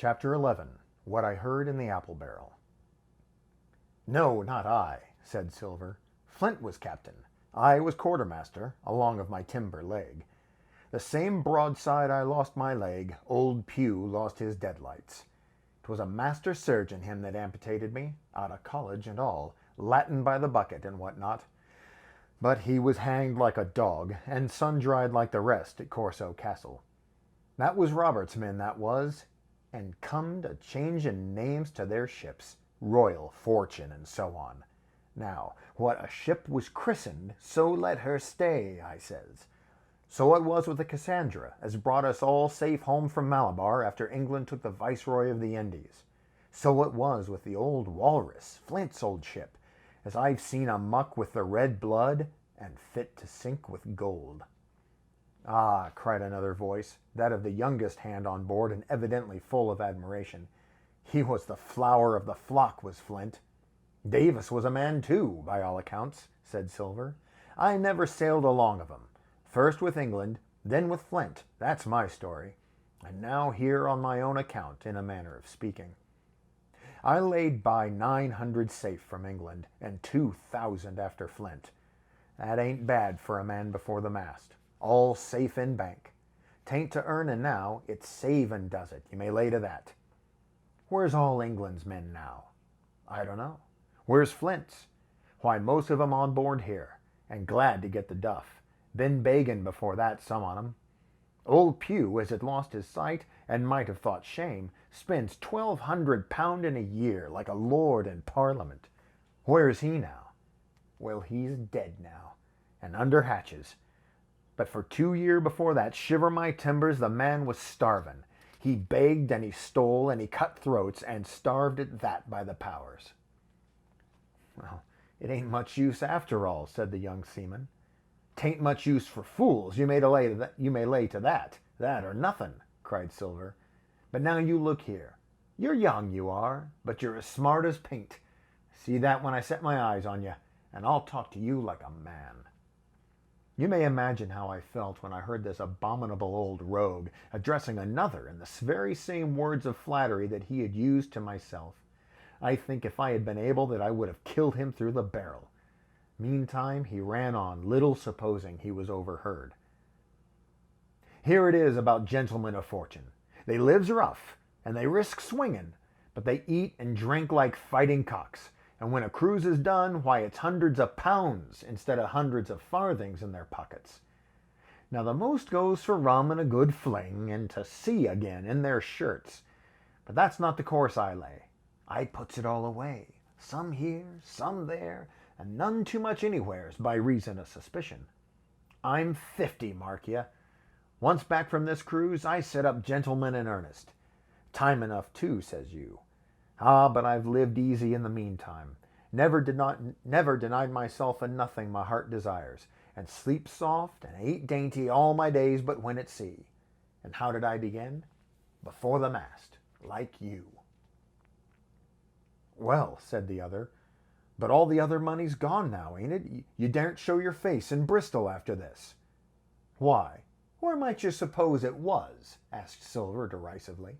Chapter 11. What I Heard in the Apple Barrel. "No, not I," said Silver. "Flint was captain. I was quartermaster, along of my timber leg. The same broadside I lost my leg, old Pew lost his deadlights. 'Twas a master surgeon him that amputated me, out of college and all, Latin by the bucket and what not. But he was hanged like a dog, and sun-dried like the rest at Corso Castle. That was Robert's men, that was, and come to changing names to their ships, Royal, Fortune, and so on. Now, what a ship was christened, so let her stay, I says. So it was with the Cassandra, as brought us all safe home from Malabar after England took the Viceroy of the Indies. So it was with the old Walrus, Flint's old ship, as I've seen a muck with the red blood, and fit to sink with gold." "Ah," cried another voice, that of the youngest hand on board, and evidently full of admiration. "He was the flower of the flock, was Flint." "Davis was a man too, by all accounts," said Silver. "I never sailed along of him. First with England, then with Flint. That's my story. And now here on my own account, in a manner of speaking. I laid by 900 safe from England, and 2,000 after Flint. That ain't bad for a man before the mast. All safe in bank. 'Tain't to earnin' now, it's savin' does it, you may lay to that. Where's all England's men now? I don't know. Where's Flint's? Why, most of 'em on board here, and glad to get the duff. Been beggin' before that, some on 'em. Old Pew, as had lost his sight, and might have thought shame, spends £1,200 in a year, like a lord in Parliament. Where's he now? Well, he's dead now, and under hatches. But for 2 year before that, shiver my timbers, the man was starvin'. He begged and he stole and he cut throats, and starved at that, by the powers." "Well, it ain't much use after all," said the young seaman. "'Tain't much use for fools, you may lay to that. That or nothing," cried Silver. "But now you look here. You're young, you are, but you're as smart as paint. See that when I set my eyes on you, and I'll talk to you like a man." You may imagine how I felt when I heard this abominable old rogue addressing another in the very same words of flattery that he had used to myself. I think if I had been able that I would have killed him through the barrel. Meantime he ran on, little supposing he was overheard. "Here it is about gentlemen of fortune. They lives rough, and they risk swinging, but they eat and drink like fighting cocks. And when a cruise is done, why, it's hundreds of pounds instead of hundreds of farthings in their pockets. Now the most goes for rum and a good fling, and to sea again in their shirts. But that's not the course I lay. I puts it all away, some here, some there, and none too much anywheres, by reason of suspicion. I'm 50, mark ye. Once back from this cruise, I set up gentlemen in earnest. Time enough too, says you. Ah, but I've lived easy in the meantime. Never denied myself a nothing my heart desires, and sleep soft and ate dainty all my days but when at sea. And how did I begin? Before the mast, like you." "Well," said the other, "but all the other money's gone now, ain't it? You daren't show your face in Bristol after this." "Why, where might you suppose it was?" asked Silver derisively.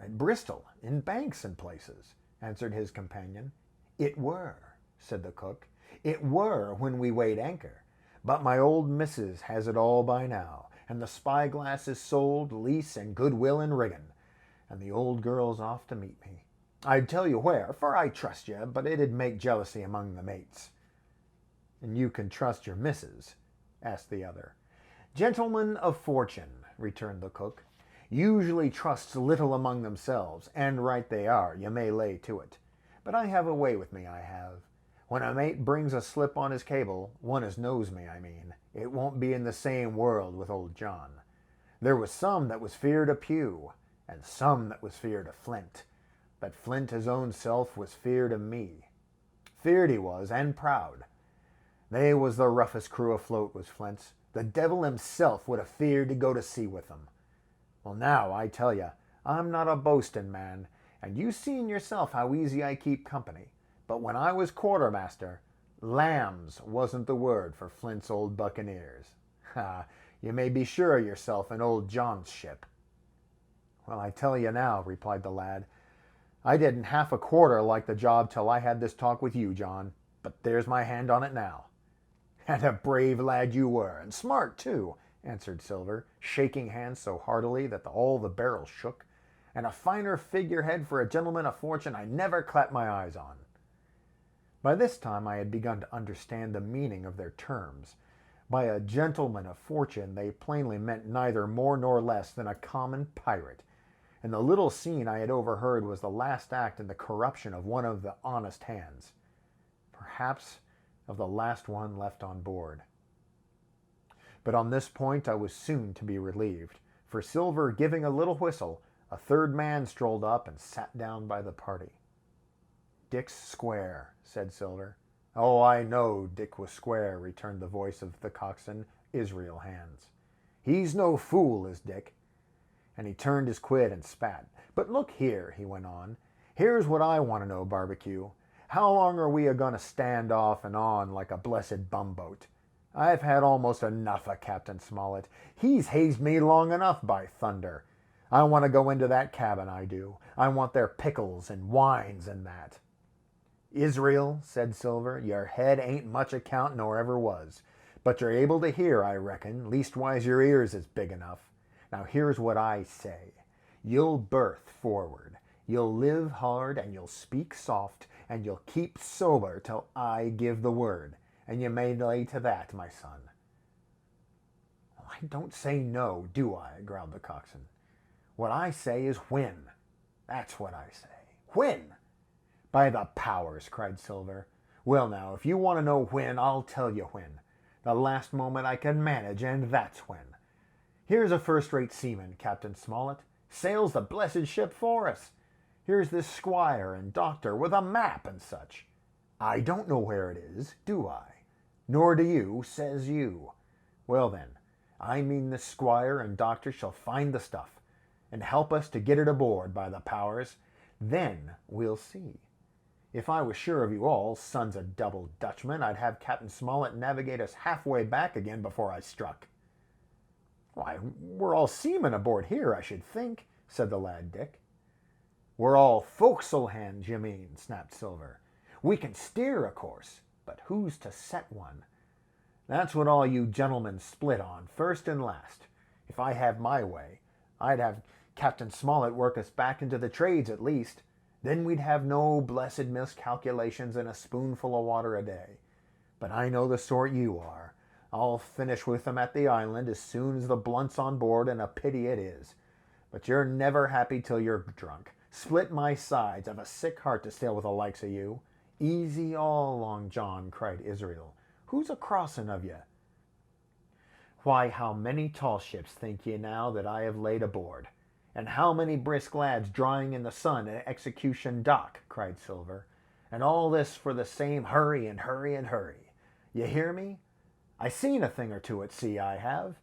"At Bristol, in banks and places," answered his companion. "It were," said the cook. "It were when we weighed anchor. But my old missus has it all by now, and the spyglass is sold, lease and goodwill in riggin', and the old girl's off to meet me. I'd tell you where, for I trust you, but it'd make jealousy among the mates." "And you can trust your missus?" asked the other. "Gentlemen of fortune," returned the cook, "usually trusts little among themselves, and right they are, you may lay to it. But I have a way with me, I have. When a mate brings a slip on his cable, one as knows me, I mean, it won't be in the same world with old John. There was some that was feared of Pew, and some that was feared of Flint. But Flint his own self was feared of me. Feared he was, and proud. They was the roughest crew afloat, was Flint's. The devil himself would have feared to go to sea with them. Well, now, I tell you, I'm not a boastin' man, and you seen yourself how easy I keep company. But when I was quartermaster, lambs wasn't the word for Flint's old buccaneers. Ha! You may be sure of yourself in old John's ship." Well, I tell you now, replied the lad, I didn't half a quarter like the job till I had this talk with you, John, but there's my hand on it now. And a brave lad you were, and smart too, answered Silver, shaking hands so heartily that all the barrel shook, and a finer figurehead for a gentleman of fortune I never clapped my eyes on. By this time I had begun to understand the meaning of their terms. By a gentleman of fortune they plainly meant neither more nor less than a common pirate, and the little scene I had overheard was the last act in the corruption of one of the honest hands, perhaps of the last one left on board. But on this point I was soon to be relieved, for Silver giving a little whistle, a third man strolled up and sat down by the party. Dick's square, said Silver. Oh, I know Dick was square, returned the voice of the coxswain, Israel Hands. He's no fool, is Dick. And he turned his quid and spat. But look here, he went on. Here's what I want to know, Barbecue. How long are we a-going to stand off and on like a blessed bumboat? I've had almost enough of Captain Smollett. He's hazed me long enough, by thunder. I want to go into that cabin, I do. I want their pickles and wines and that. Israel, said Silver, your head ain't much account nor ever was. But you're able to hear, I reckon, leastwise your ears is big enough. Now here's what I say. You'll berth forward. You'll live hard and you'll speak soft and you'll keep sober till I give the word. And you may lay to that, my son. I don't say no, do I? Growled the coxswain. What I say is when. That's what I say. When? By the powers, cried Silver. Well now, if you want to know when, I'll tell you when. The last moment I can manage, and that's when. Here's a first-rate seaman, Captain Smollett. Sails the blessed ship for us. Here's this squire and doctor with a map and such. I don't know where it is, do I? Nor do you, says you. Well then, I mean this squire and doctor shall find the stuff, and help us to get it aboard, by the powers. Then we'll see. If I was sure of you all, sons of double Dutchmen, I'd have Captain Smollett navigate us halfway back again before I struck. Why, we're all seamen aboard here, I should think, said the lad Dick. We're all forecastle hands, you mean, snapped Silver. We can steer, of course, but who's to set one? That's what all you gentlemen split on, first and last. If I have my way, I'd have Captain Smollett work us back into the trades at least. Then we'd have no blessed miscalculations and a spoonful of water a day. But I know the sort you are. I'll finish with them at the island as soon as the blunt's on board, and a pity it is. But you're never happy till you're drunk. Split my sides, I've a sick heart to sail with the likes of you. Easy all, Long John, cried Israel. Who's a-crossing of ye? Why, how many tall ships think ye now that I have laid aboard? And how many brisk lads drying in the sun at Execution Dock, cried Silver. And all this for the same hurry and hurry and hurry. You hear me? I seen a thing or two at sea, I have.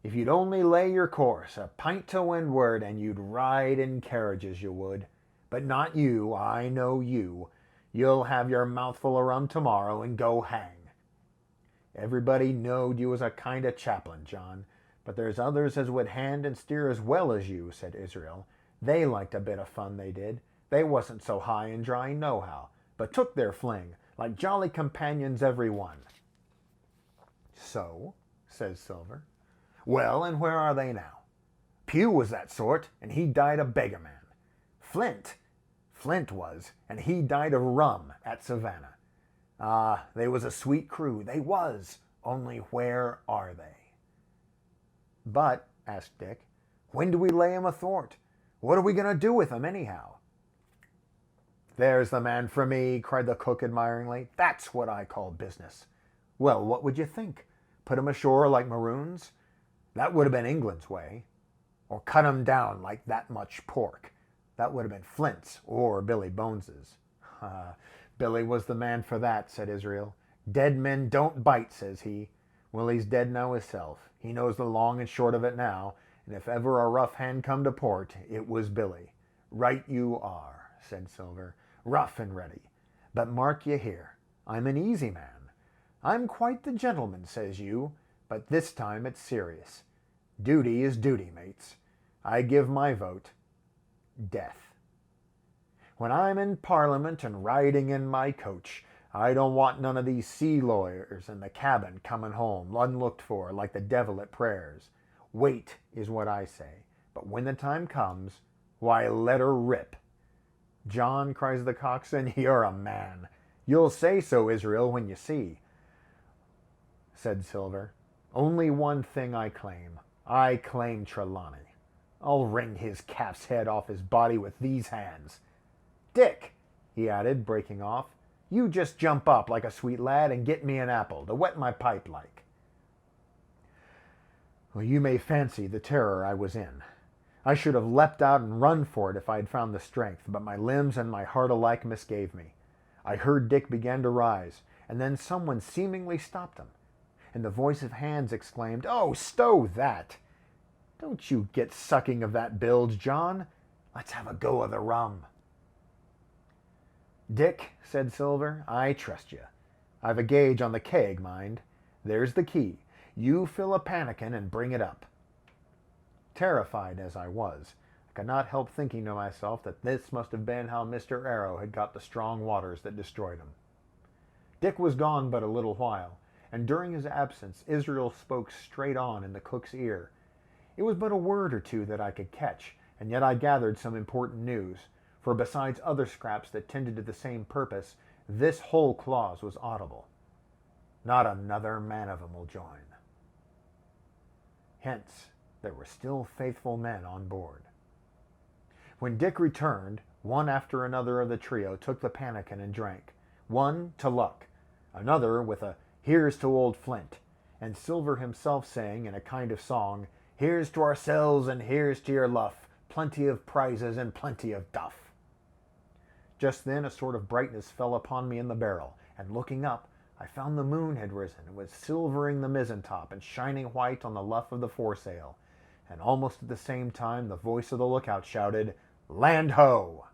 If you'd only lay your course a pint to windward, and you'd ride in carriages, you would. But not you, I know you. You'll have your mouthful of rum tomorrow and go hang. Everybody knowed you was a kind of chaplain, John. But there's others as would hand and steer as well as you, said Israel. They liked a bit of fun, they did. They wasn't so high and dry nohow, but took their fling, like jolly companions every one. So, says Silver. Well, and where are they now? Pugh was that sort, and he died a beggar man. Flint was, and he died of rum at Savannah. Ah, they was a sweet crew, they was, only where are they? But, asked Dick, when do we lay 'em athwart? What are we going to do with 'em, anyhow? There's the man for me, cried the cook admiringly. That's what I call business. Well, what would you think? Put 'em ashore like maroons? That would have been England's way. Or cut 'em down like that much pork. That would have been Flint's or Billy Bones's. Billy was the man for that, said Israel. Dead men don't bite, says he. Well, he's dead now himself. He knows the long and short of it now, and if ever a rough hand come to port, it was Billy. Right you are, said Silver, rough and ready. But mark ye here, I'm an easy man. I'm quite the gentleman, says you, but this time it's serious. Duty is duty, mates. I give my vote death. When I'm in Parliament and riding in my coach, I don't want none of these sea lawyers in the cabin coming home unlooked for like the devil at prayers. Wait is what I say, but when the time comes, why, let her rip. John, cries the coxswain, you're a man. You'll say so, Israel, when you see, said Silver. Only one thing I claim. I claim Trelawney. I'll wring his calf's head off his body with these hands. Dick, he added, breaking off, you just jump up like a sweet lad and get me an apple to wet my pipe like. Well, you may fancy the terror I was in. I should have leapt out and run for it if I had found the strength, but my limbs and my heart alike misgave me. I heard Dick began to rise, and then someone seemingly stopped him, and the voice of Hans exclaimed, "Oh, stow that! Don't you get sucking of that bilge, John. Let's have a go of the rum." "Dick," said Silver, "I trust you. I've a gauge on the keg, mind. There's the key. You fill a pannikin and bring it up." Terrified as I was, I could not help thinking to myself that this must have been how Mr. Arrow had got the strong waters that destroyed him. Dick was gone but a little while, and during his absence Israel spoke straight on in the cook's ear. It was but a word or two that I could catch, and yet I gathered some important news, for besides other scraps that tended to the same purpose, this whole clause was audible. Not another man of 'em will join. Hence, there were still faithful men on board. When Dick returned, one after another of the trio took the pannikin and drank. One to luck, another with a "Here's to old Flint," and Silver himself saying in a kind of song, "Here's to ourselves and here's to your luff, plenty of prizes and plenty of duff." Just then a sort of brightness fell upon me in the barrel, and looking up, I found the moon had risen and was silvering the mizzen-top and shining white on the luff of the foresail, and almost at the same time the voice of the lookout shouted, "Land ho!"